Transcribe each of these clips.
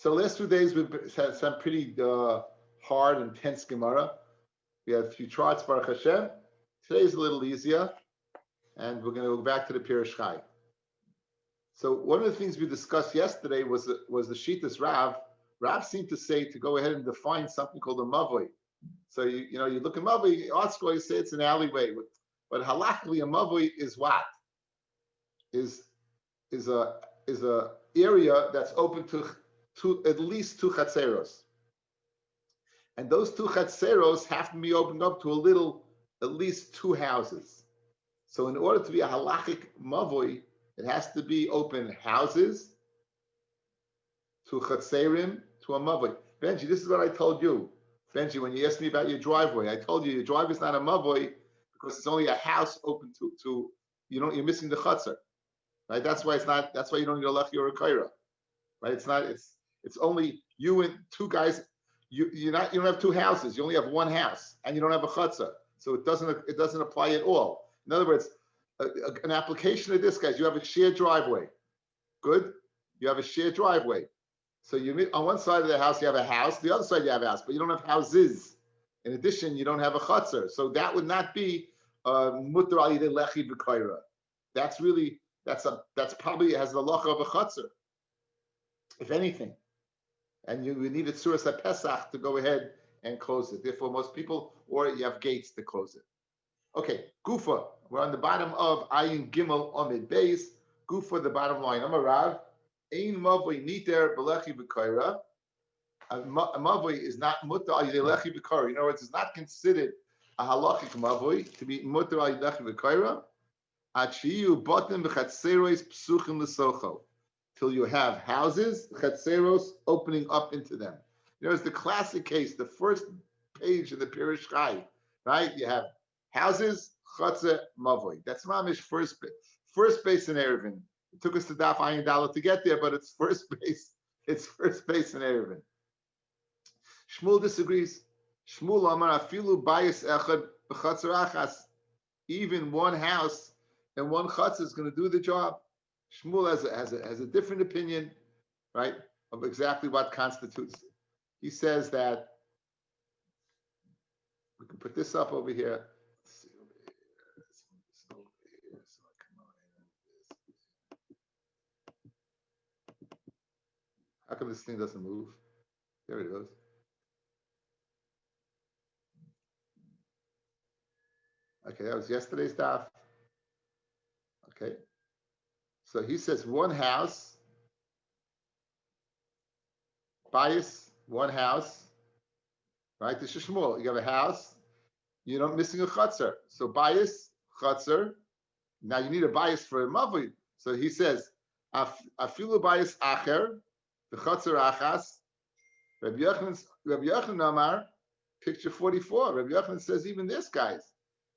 So the last 2 days we've had some pretty hard and tense Gemara. We had a few charts, Baruch Hashem. Today's a little easier, and we're going to go back to the Pirush Chai. So one of the things we discussed yesterday was the Shitas Rav. Rav seemed to say to go ahead and define something called a mavoi. So you look at mavoi, art school, you say it's an alleyway, but halachically a mavoi is what? Is a area that's open to at least 2 chatzeros. And those 2 chatzeros have to be opened up to at least 2 houses. So in order to be a halachic mavoi, it has to be open houses to chatzerim to a mavoi. Benji, this is what I told you. Benji, when you asked me about your driveway, I told you your driveway is not a mavoi because it's only a house open to you're missing the chatzer. Right? That's why you don't need a lechi or a kaira. Right? It's only you and 2 guys. You don't have 2 houses. You only have 1 house, and you don't have a chutzah, so it doesn't apply at all. In other words, an application of this, guys, you have a shared driveway. Good, you have a shared driveway. So you on one side of the house you have a house, the other side you have a house, but you don't have houses. In addition, you don't have a chutzah, so that would not be mutar al yidei lechi b'kaira. That's probably has the halacha of a chutzah, if anything. And you need a tzuras HaPesach to go ahead and close it. Therefore, most people, or you have gates to close it. Okay, Gufa. We're on the bottom of Ayin Gimel Amid Beis. Gufa, the bottom line. Amarav, Ein Mavoi Niter Belechi B'Kaira. A Mavoi is not mutar al yidei lechi b'kaira. In other words, it's not considered a halachic Mavoi to be mutar al yidei lechi b'kaira. Achiyu botim b'chatzeros psuchim l'socho. Till you have houses, chatzeros, opening up into them. There's the classic case, the first page of the Pirush Chai, right? You have houses, chatzah, mavoi. That's mamish first base in Eruvin. It took us to Daf Ayin Dalet to get there, but it's first base. It's first base in Eruvin. Shmuel disagrees. Shmuel amar afilu bayis echad b'chatzar achas. Even 1 house and 1 chatzah is going to do the job. Shmuel has a different opinion, right, of exactly what constitutes. He says that we can put this up over here. Let's see over here. This over here. So I come on. How come this thing doesn't move? There it goes. Okay, that was yesterday's daf. Okay. So he says 1 house, bias, 1 house, right? This is Shmuel. You have a house, you're missing a chutzner. So bias, chutzner. Now you need a bias for a mavui. So he says, afilu bias acher, the chutzner achas. Rabbi Yochanan Amar, picture 44. Rabbi Yochanan says even this, guys,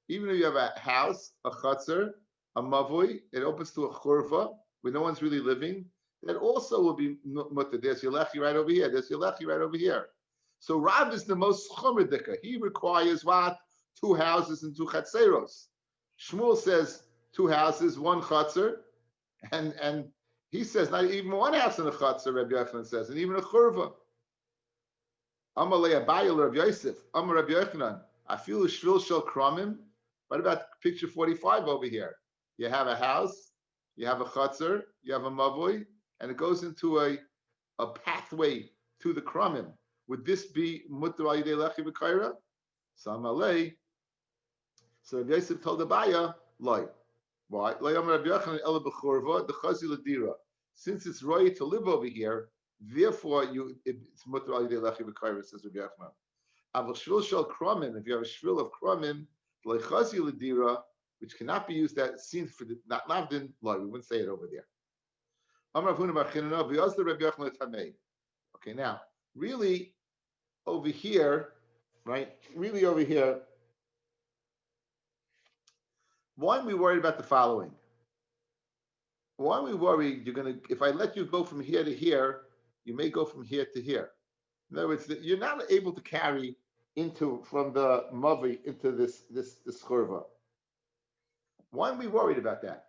even if you have a house, a chutzner, a mavui, it opens to a churva where no one's really living. That also will be mutter. There's your lechi right over here. There's your lechi right over here. So Rav is the most chumradika. He requires what? 2 houses and 2 chatzeros. Shmuel says 2 houses, 1 chatzer, and he says not even 1 house and a chatzer. Rabbi Yochanan says, and even a churva. Amalei Abayil Rabbi Yosef. Amar Rabbi Yochanan. Afilu shvil shel kramim. What about picture 45 over here? You have a house, you have a chutzner, you have a mavoi, and it goes into a pathway to the kramim. Would this be mutar al yidei lechi b'kaira? Samalei. So Rabbi Yosef told Abaya, loy. Why? Loy amar Rabbi Yochanan ela b'chorva dechazi l'dira. Since it's right to live over here, therefore it's mutar al yidei lechi b'kaira, says Rabbi Yochanan. Aval shvil shel kramim. If you have a shvil of kramim, lechazi l'dira, which cannot be used that seen for the not lavdin, we wouldn't say it over there. Okay, now really over here, right? Really over here, why are we worried about the following? Why are we worried if I let you go from here to here, you may go from here to here. In other words, you're not able to carry from the mavi into this churva. Why are we worried about that?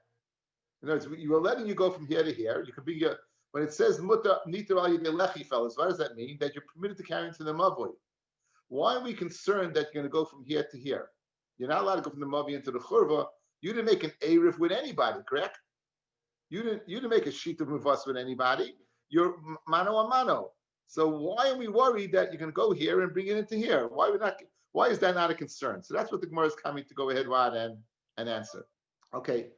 In other words, you are letting you go from here to here. You could be When it says mutar nitar al yedei lechi, fellas, what does that mean? That you're permitted to carry into the mavoi. Why are we concerned that you're going to go from here to here? You're not allowed to go from the mavi into the churva. You didn't make an eruv with anybody, correct? You didn't make a sheet of muvas with anybody. You're mano a mano. So why are we worried that you're going to go here and bring it into here? Why is that not a concern? So that's what the Gemara is coming to go ahead and answer. Okay,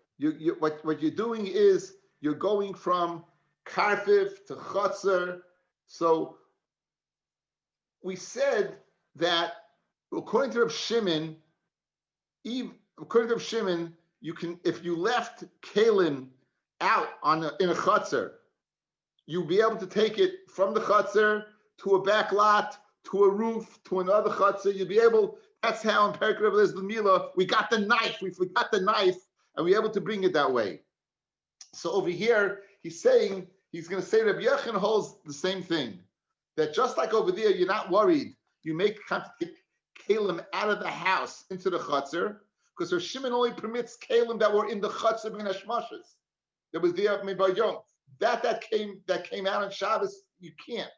what you're doing is you're going from karfif to chotzer. So we said that according to Reb Shimon, you can, if you left kalim out in a chotzer, you'll be able to take it from the chotzer to a back lot, to a roof, to another chotzer. You'll be able, that's how in Perek Reb Eliezer Mila, we got the knife, we forgot the knife, and we're able to bring it that way. So over here, he's going to say Rabbi Yochanan holds the same thing. That just like over there, you're not worried. You make kalim out of the house into the chotzer, because Rav Shimon only permits kalim that were in the chotzer ben hashmashas. That was there by Yom. That came out on Shabbos, you can't.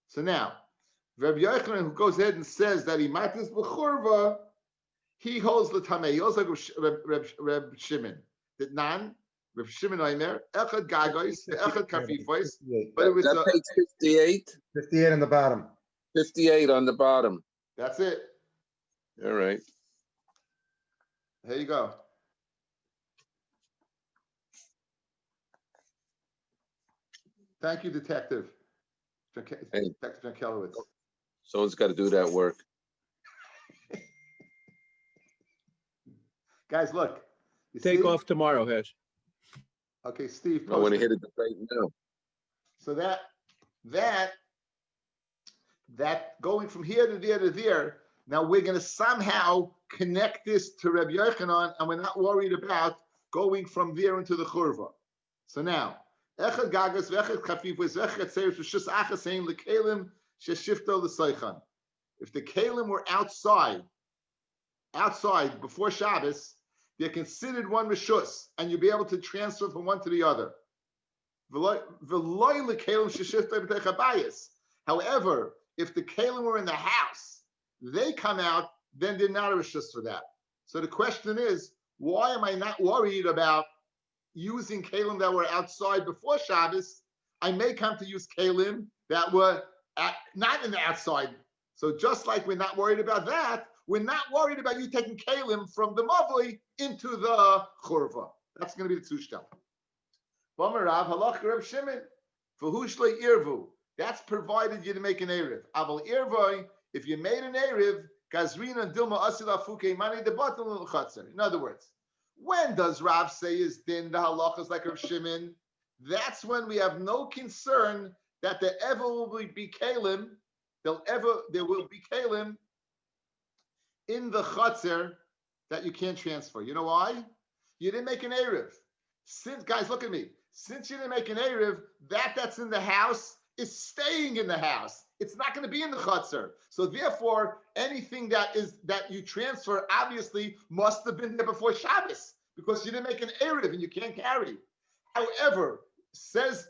So now, Rabbi Yochanan, who goes ahead and says that he might is b'churva, he holds the tamei. He holds like Reb Shimon. That nan Reb Shimon Omer echad gagois, echad kafifois. But it was that page 58. 58 on the bottom. 58 on the bottom. That's it. All right. There you go. Thank you, Detective. Detective John Kelowitz. Someone's got to do that work. Guys, look. Take off tomorrow, Hesh. Okay, Steve. I want to hit it right now. So that going from here to there to there, now we're going to somehow connect this to Rabbi Yochanan, and we're not worried about going from there into the churva. So now, echad gagas v'echad chafifos v'echad seirus v'shus achasein l'kelim sheshifto l'soichan. If the kelim were outside before Shabbos, they're considered one rishus, and you'll be able to transfer from one to the other. However, if the kelim were in the house, they come out, then they're not a rishus for that. So the question is, why am I not worried about using kelim that were outside before Shabbos? I may come to use kelim that were not in the outside. So just like we're not worried about that, we're not worried about you taking kalim from the mavli into the churva. That's going to be the tushtel. B'amarav halach Reb Shimon v'hushlei irvu. That's provided you to make an erev. Aval irvoi, if you made an erev, gazrina dilma asila fuke mani debatel l'chatzer. In other words, when does Rav say is din the halachas like Reb Shimon? That's when we have no concern that there ever will be kalim. There will be kalim in the chatzer that you can't transfer. You know why? You didn't make an erev. Guys, look at me. Since you didn't make an erev, that's in the house is staying in the house. It's not going to be in the chatzer. So therefore, anything that you transfer obviously must have been there before Shabbos, because you didn't make an erev and you can't carry. However, says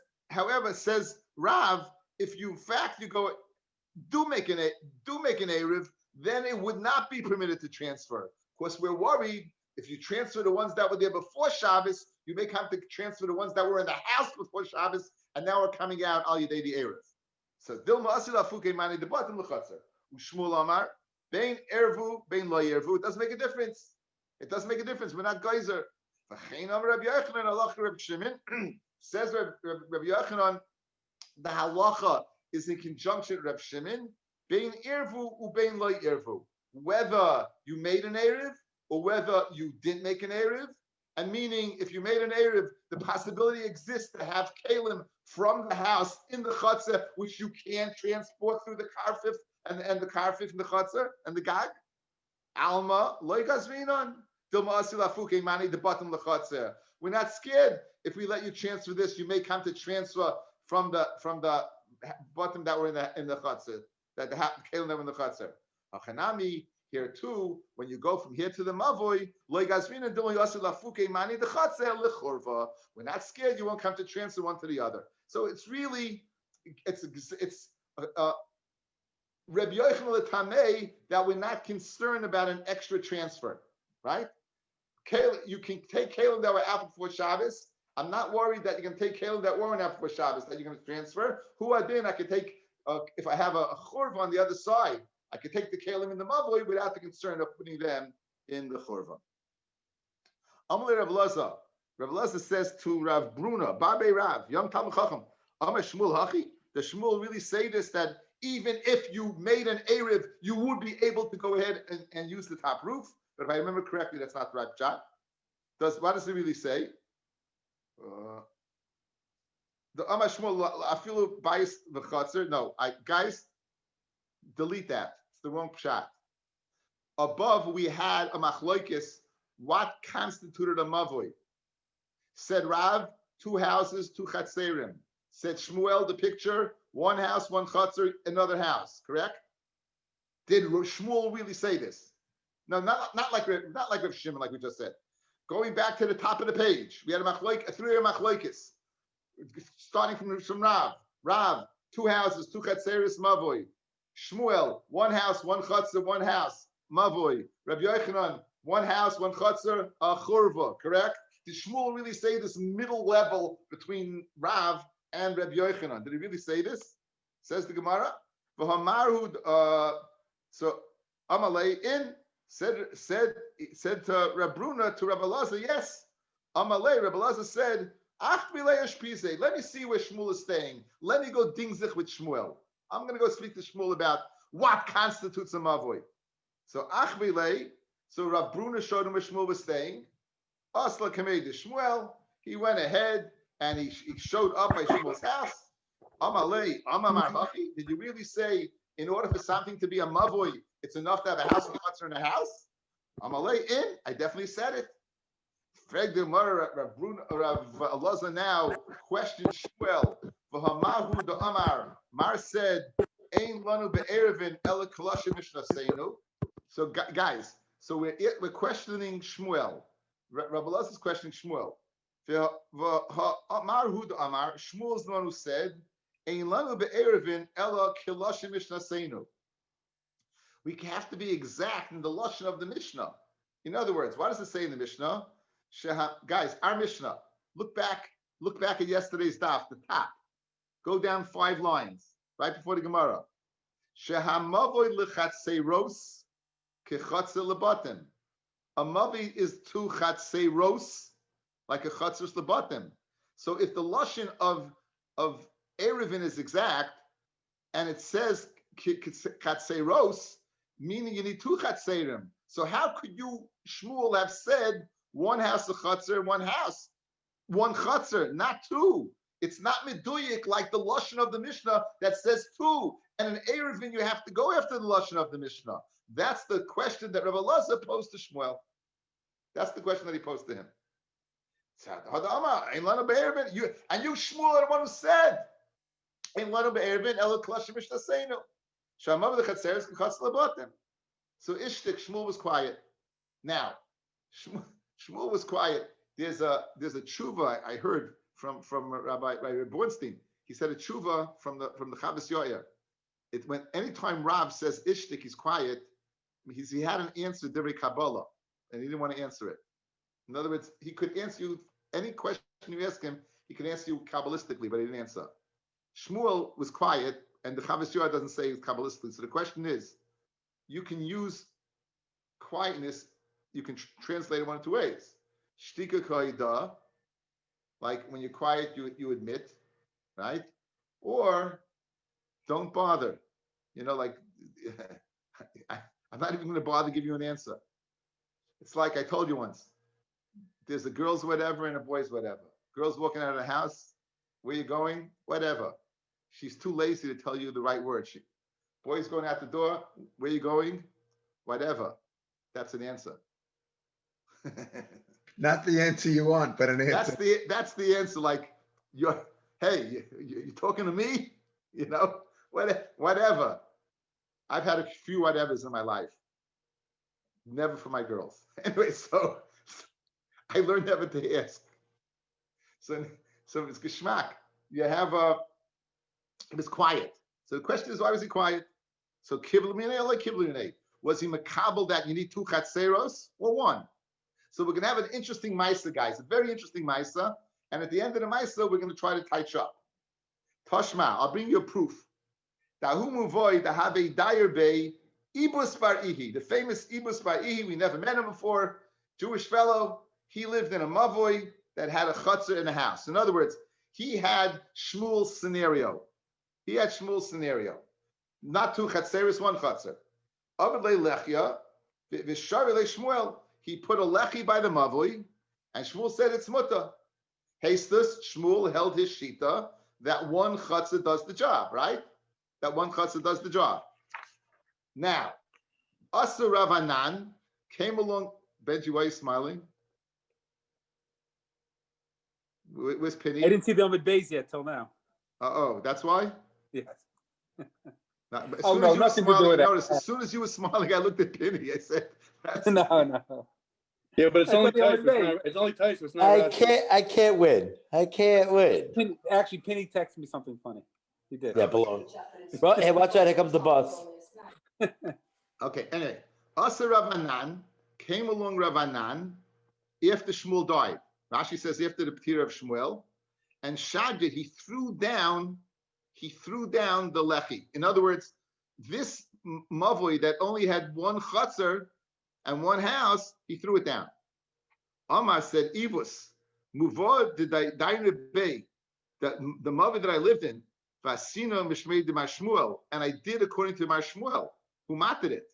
Rav, if you in fact you go do make an erev, then it would not be permitted to transfer. Of course, we're worried if you transfer the ones that were there before Shabbos, you may have to transfer the ones that were in the house before Shabbos and now are coming out al yedei the erev. So Dilma asila fuke mani debatim l'chatzer. Ushmul Amar bein ervu bein lo ervu. It doesn't make a difference. It doesn't make a difference. We're not geyser. V'chein Amar Rabbi Yochanan halach Reb Shimon says Rabbi Yochanan the halacha is in conjunction with Reb Shimon. Bein ervu ubein lo ervu. Whether you made an erev or whether you didn't make an erev, and meaning if you made an erev, the possibility exists to have kalim from the house in the chatzah, which you can't transport through the karfif and the karfif in the chatzah and the gag. Alma loy gazrinon dilma asilafuke mani debatim lechatzah. We're not scared. If we let you transfer this, you may come to transfer from the bottom that were in the chatzah, that the kalim that were in the chatzah. Achanami. Here too, when you go from here to the mavoi, we're not scared you won't come to transfer one to the other. So it's really, it's Rabbi Yochanan L'Tamei that we're not concerned about an extra transfer, right? You can take kalim that were out before Shabbos. I'm not worried that you can take kalim that weren't out before Shabbos that you're going to transfer. Who I did, I could take, if I have a churva on the other side, I could take the kalim in the mavoi without the concern of putting them in the churva. Amalei Rav Laza. Rav Laza says to Rav Bruna, Babe Rav, Yom Talmud Chacham, Amar Shmuel Hachi. Does Shmuel really say this, that even if you made an Erev, you would be able to go ahead and use the top roof? But if I remember correctly, that's not the right shot. What does it really say? The Amar Shmuel Afilu Bayis V'Chatzer. No, guys, delete that. It's the wrong shot. Above we had a machloikis. What constituted a mavoi? Said Rav, 2 houses, 2 chatzerim. Said Shmuel, the picture, 1 house, 1 chatzer, another house. Correct? Did Shmuel really say this? No, not like Rav Shimon, like we just said. Going back to the top of the page, we had a 3 machloikis, starting from Rav. Rav, 2 houses, 2 chatzeris, mavoi. Shmuel, 1 house, 1 chatzer, 1 house, mavoi. Rabbi Yochanan, 1 house, 1 chatzer, a churva. Correct? Did Shmuel really say this middle level between Rav and Rabbi Yochanan? Did he really say this? Says the Gemara. So Amalei in said to Rab Bruna to Rabbi Laza, yes. Amalei, Rabbi Laza said, let me see where Shmuel is staying. Let me go dingzich with Shmuel. I'm going to go speak to Shmuel about what constitutes a mavoi. So Achvilei, so Rab Bruna showed him where Shmuel was staying. Asla Kamei de Shmuel, he went ahead and he showed up by Shmuel's house. Amalei, Amamar Hachi, did you really say in order for something to be a mavoi, it's enough to have a house and a in a house? Amalei in, I definitely said it. Freg de Mara, Rav Elazar now questioned Shmuel. V'hamahu de Amar, Mar said, Ein lanu be'erevin ela kolashim mishnaseinu. So guys, so we're questioning Shmuel. Rabbi Elazar is questioning Shmuel. V'hamahu de Amar, Shmuel is the one who said, Ein lanu be'erevin ela kolashim mishnaseinu. We have to be exact in the lashon of the Mishnah. In other words, what does it say in the Mishnah? Guys, our Mishnah. Look back at yesterday's daf, the top. Go down 5 lines, right before the Gemara. Shehamavoy lechatseros kechatze lebatim. A mavi is 2 chatseros, like a chatzers lebatim. So if the lashon of Eruvin is exact, and it says chatseros, meaning you need 2 chatzerim. So how could you, Shmuel, have said 1 house a chatzer, 1 house, 1 chatzer, not 2? It's not meduyik like the lashon of the Mishnah that says 2. And in Eruvin, you have to go after the lashon of the Mishnah. That's the question that Rabbi Elazar posed to Shmuel. That's the question that he posed to him. And you, Shmuel, are the one who said, so Ishtik, Shmuel was quiet. Now, Shmuel was quiet. There's a tshuva I heard from Rabbi Bornstein. He said a tshuva from the Chavos Yoyer. When anytime Rav says Ishtik, he's quiet. He hadn't answered Divrei Kabbalah, and he didn't want to answer it. In other words, he could answer you any question you ask him. He could answer you kabbalistically, but he didn't answer. Shmuel was quiet, and the Chavos Yoyer doesn't say it's kabbalistically. So the question is, you can use quietness. You can translate it 1 of 2 ways. Shtika koida, like when you're quiet, you admit, right? Or don't bother. Like I'm not even going to bother to give you an answer. It's like I told you once. There's a girl's whatever and a boy's whatever. Girl's walking out of the house. Where you going? Whatever. She's too lazy to tell you the right word. Boy's going out the door. Where you going? Whatever. That's an answer. Not the answer you want, but an answer. That's the answer. Like you're talking to me? Whatever. I've had a few whatevers in my life. Never for my girls. Anyway, so I learned never to ask. So it's geschmack. you have it was quiet. So the question is, why was he quiet? So kibble minay or like kibble minay? Was he makabel that you need 2 chatzeros or 1? So we're going to have an interesting Maisa, guys, a very interesting Maisa. And at the end of the Maisa, we're going to try to touch up. Toshma, I'll bring you a proof. Dahu muvoy dahabe dayer bay ibus bar ihi, the famous ibus bar ihi. We never met him before. Jewish fellow. He lived in a mavoy that had a chutzner in the house. In other words, he had Shmuel's scenario. He had Shmuel's scenario. Not 2 chatzeros, 1 chutzner. Aved le lechya v'shari le Shmuel. He put a lechi by the mavoi, and Shmuel said it's muta. Hastus, Shmuel held his shita that 1 chutzah does the job, right? That 1 chutzah does the job. Now, Asa Ravanan came along. Benji, why are you smiling? Where's Penny? I didn't see the Amid Beis yet till now. Oh, that's why? Yes. As Oh, soon no, as you were nothing to do smiling, with it. notice, as soon as you were smiling, I looked at Penny. I said, that's No. Yeah, but it's I only thought the other Tyson. day. It's only Tyson. It's not I Rashi. can't win. I can't win. Actually, Penny texted me something funny. He did. Yeah, below. Well, hey, watch out! Here comes the bus. okay. Anyway, Asa Ravanan came along Ravanan after Shmuel died. Rashi says after the P'tira of Shmuel, and Shadja he threw down the lechi. In other words, this mavoi that only had 1 chutzner and 1 house, he threw it down. Amar said, Ivus, muvod the dainer bay, the mavoi that I lived in, vasina mishmei de Shmuel, and I did according to Shmuel, who mated it.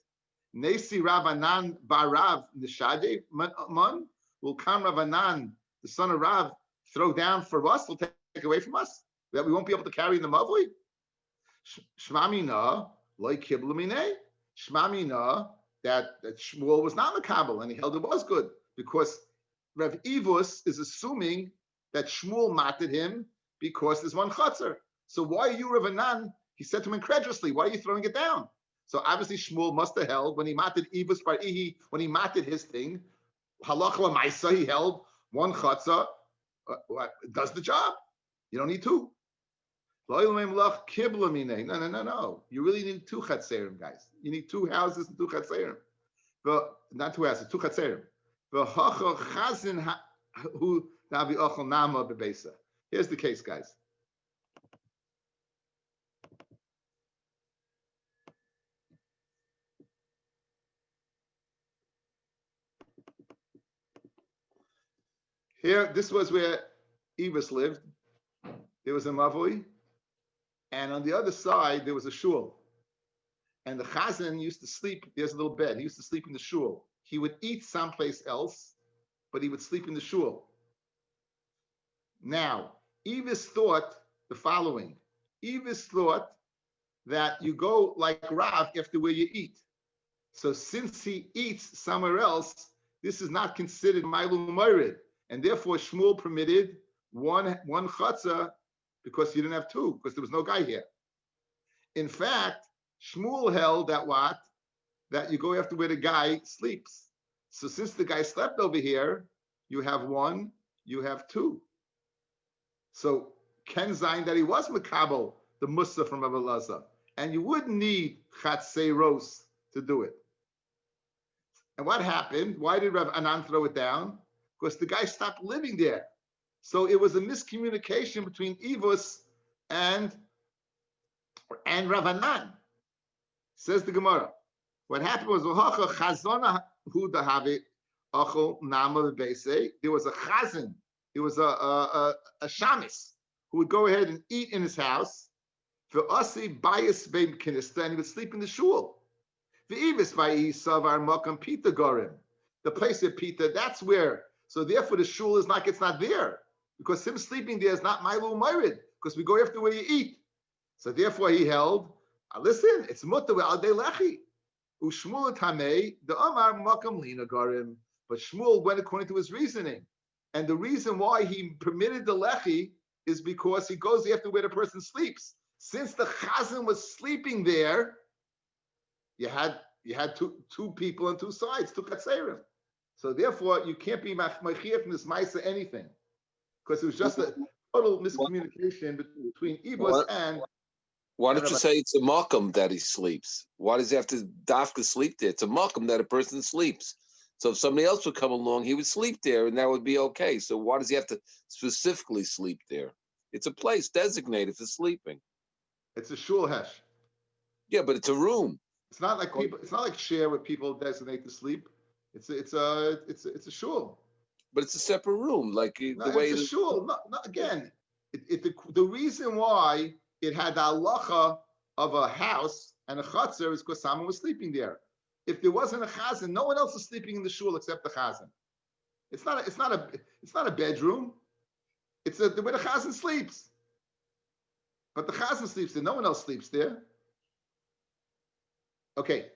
Nesi Ravanan barav nishade man, will come Ravanan, the son of Rav, throw down for us, will take away from us, that we won't be able to carry in the mavoi? Shmamina, like kiblamine, Shmamina, that Shmuel was not makabel, and he held it was good, because Rav Ivus is assuming that Shmuel mated him because there's 1 chutzner. So why are you Ravanan? He said to him incredulously, why are you throwing it down? So obviously Shmuel must have held, when he mated Ivus bar Ihi, when he mated his thing, halach l'maisa, he held 1 chutzner, does the job. You don't need 2. No. You really need 2 chatzerim, guys. You need 2 houses and 2 chatzerim. But not 2 houses, 2 chatzerim. Here's the case, guys. Here, this was where Evis lived. There was a mavoi, and on the other side there was a shul. And the chazan used to sleep. There's a little bed. He used to sleep in the shul. He would eat someplace else, but he would sleep in the shul. Now, Evis thought the following. Evis thought that you go like Rav after where you eat. So since he eats somewhere else, this is not considered Mailu Morid. And therefore Shmuel permitted one chutzah because you didn't have 2, because there was no guy here. In fact, Shmuel held that what? That you go after where the guy sleeps. So since the guy slept over here, you have 1, you have 2. So Ken Zayin that he was Makabel, the Musa from Rabbi Lazar. And you wouldn't need Chatzeros to do it. And what happened? Why did Rav Anan throw it down? Because the guy stopped living there. So it was a miscommunication between Ivus and Rav Anan. Says the Gemara. What happened was there was a chazan, there was a shamis who would go ahead and eat in his house. For Asi bias beim kinista, and he would sleep in the shul. The Ivis by Isavar Makam Pita Gorim. The place of Pita, that's where. So therefore the shul is not, it's not there. Because him sleeping there is not Mailu Myrid, because we go after where you eat. So therefore he held, listen, it's muta al de lechi. Ushmul tamei, the Amar Makam Lina Gorim. But Shmuel went according to his reasoning. And the reason why he permitted the lechi is because he goes after where the person sleeps. Since the chazan was sleeping there, you had two people on 2 sides, 2 katserim. So therefore, you can't be machir from this ma'isa anything, because it was just total miscommunication between Ibus What? and. Why don't and you Rabbi- say it's a makom that he sleeps? Why does he have to dafka sleep there? It's a makom that a person sleeps. So if somebody else would come along, he would sleep there, and that would be okay. So why does he have to specifically sleep there? It's a place designated for sleeping. It's a shul hesh. Yeah, but it's a room. It's not like people. It's not like share where people designate to sleep. It's a shul. But it's a separate room, like No, the way it's a shul. Not again. The reason why it had the halacha of a house and a chutzner is because someone was sleeping there. If there wasn't a chazan, no one else is sleeping in the shul except the chazan. It's not a bedroom. It's where the chazan sleeps. But the chazan sleeps there. No one else sleeps there. Okay.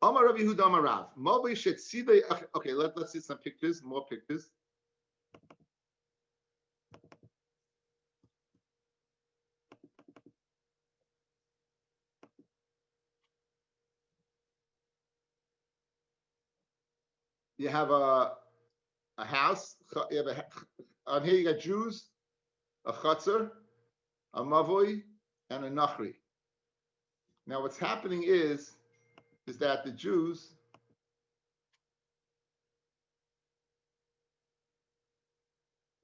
Amar Rabbi Yehuda Amar Rav. Okay, let's see some pictures, more pictures. You have a house. You have on here you got Jews, a chutzner, a mavoi, and a nachri. Now what's happening is that the Jews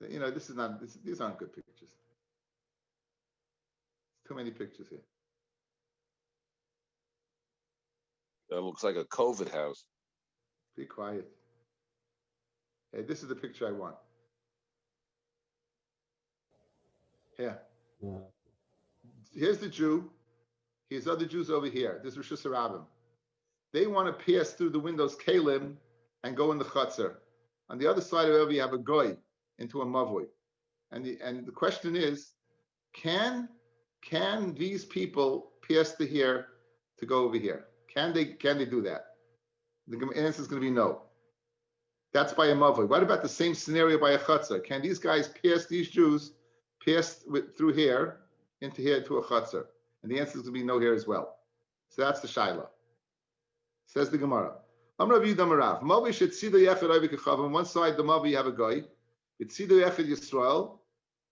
these aren't good pictures. Too many pictures here. that looks like a COVID house. Be quiet. Hey, this is the picture I want. Here. Here's the Jew. Here's other Jews over here. This is Rosh Hashanah. They want to pass through the windows kalim and go in the chutzner. On the other side of it, you have a goy into a mavoi. And the question is, can these people pass to here to go over here? Can they do that? The answer is going to be no. That's by a mavoi. What about the same scenario by a chutzner? Can these guys pass, these Jews pass through here into here to a chutzner? And the answer is going to be no here as well. So that's the shaila. Says the Gemara. On one side the mavi you have a guy. It's Sido Echad Yisrael.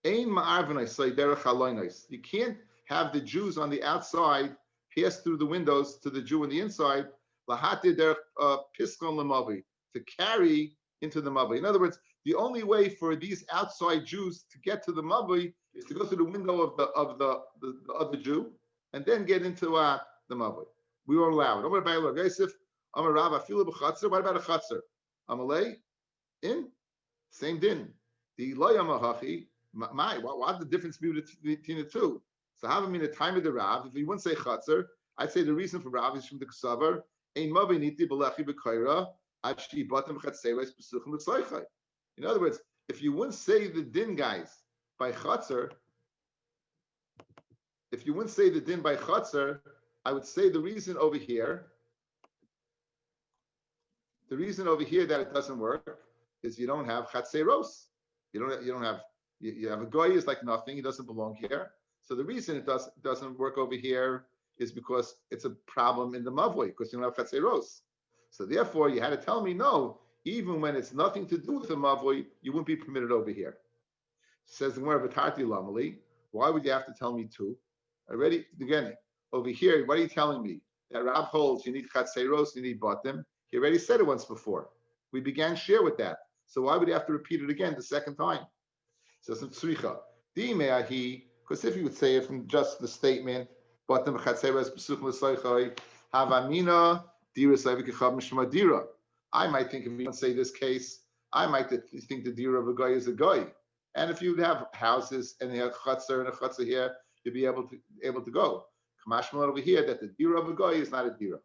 Ein ma'arvnai say derech haloinais. You can't have the Jews on the outside pass through the windows to the Jew on the inside. Lahati derech piskon lemavi, to carry into the mavi. In other words, the only way for these outside Jews to get to the mavi is to go through the window of the other Jew and then get into the mavi. We won't allow it. What about a chatzar? Amalei in same din. The loyamahachi. What's the difference between the two? So have in the time of the Rav. If you wouldn't say chatzar, I'd say the reason for Rav is from the Ksavar. In other words, if you wouldn't say the din guys by chatzar, I would say the reason over here that it doesn't work is you don't have chatzeros. You have a goy is like nothing. He doesn't belong here. So the reason it doesn't work over here is because it's a problem in the mavoi because you don't have chatzeros. So therefore, you had to tell me no. Even when it's nothing to do with the mavoi, you wouldn't be permitted over here. Says the Gemara V'tarti Lamali. Why would you have to tell me two? Already again over here. What are you telling me? That Rab holds you need chatzeros, you need batim. He already said it once before. We began share with that. So why would you have to repeat it again the second time? Says in Tzricha. Because if you would say it from just the statement, batim chatzeros b'suchim l'soichai havamina dira savikichav mishma dira. I might think if you don't say this case, I might think the dira of a guy is a guy. And if you have houses and you have chutzner and a chutzner here, you'll be able to go. Kamashmal over here that the dira of a guy is not a dira.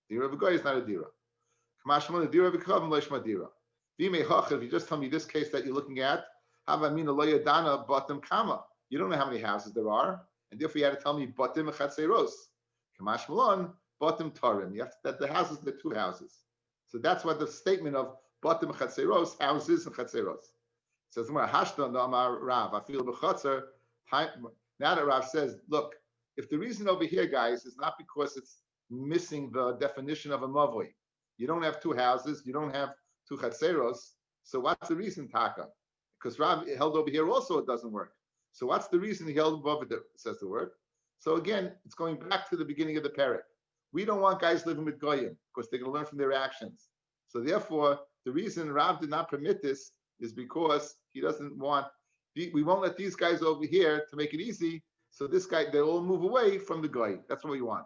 Dira of a guy is not a dira. Kamashmal the dira of a kavam leishma dira. If you just tell me this case that you're looking at, havamina lo yadana batim kama. You don't know how many houses there are, and therefore you had to tell me batim chatzeros. Kamashmalon batim tarim. You have that the houses, the two houses. So that's what the statement of batim chatzeros, houses and chatzeros. It says Hashdan Amar Rav. I feel b'chatzer. Now that Rav says, look, if the reason over here, guys, is not because it's missing the definition of a mavoi, you don't have two houses, you don't have two chatzeros. So what's the reason, Taka? because Rav held over here also it doesn't work. So what's the reason he held above it that says the word? So again, it's going back to the beginning of the parak. We don't want guys living with goyim because they're going to learn from their actions. So therefore, the reason Rav did not permit this is because he doesn't want. We won't let these guys over here to make it easy. So this guy, they'll all move away from the goy. That's what we want.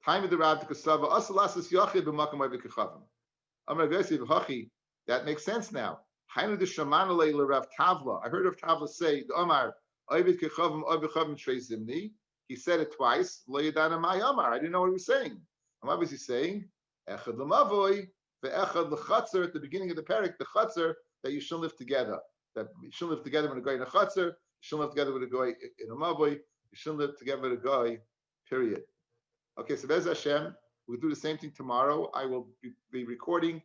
Time of the Rav to Kasava. Asalasas yachid b'makam oivekachavim. Amar Gesiv Hachi. That makes sense now. Hainu de Shamanale Rav Tavla. I heard Rav Tavla say, Omar, Oivet Kechavim, Oivechavim Trezimni. He said it twice. Lo Yadana Mai Omar. I didn't know what he was saying. And what was he saying? Echad Lamavoy, Ve'echad L'Chatzer, at the beginning of the parak, the Chatzer, that you shouldn't live together. That you shouldn't live together with a guy in a Chatzer, you shouldn't live together with a guy in a Mavoy, you shouldn't live together with a guy, period. Okay, so Bez Hashem, we'll do the same thing tomorrow. I will be recording.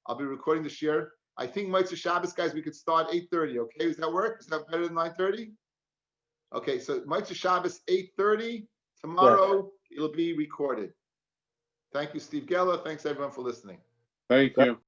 I'll be recording this year. I think Motzei Shabbos, guys, we could start 8:30. Okay, does that work? Is that better than 9:30? Okay, so Motzei Shabbos 8:30 tomorrow. Yes. It'll be recorded. Thank you, Steve Geller. Thanks everyone for listening. Thank you.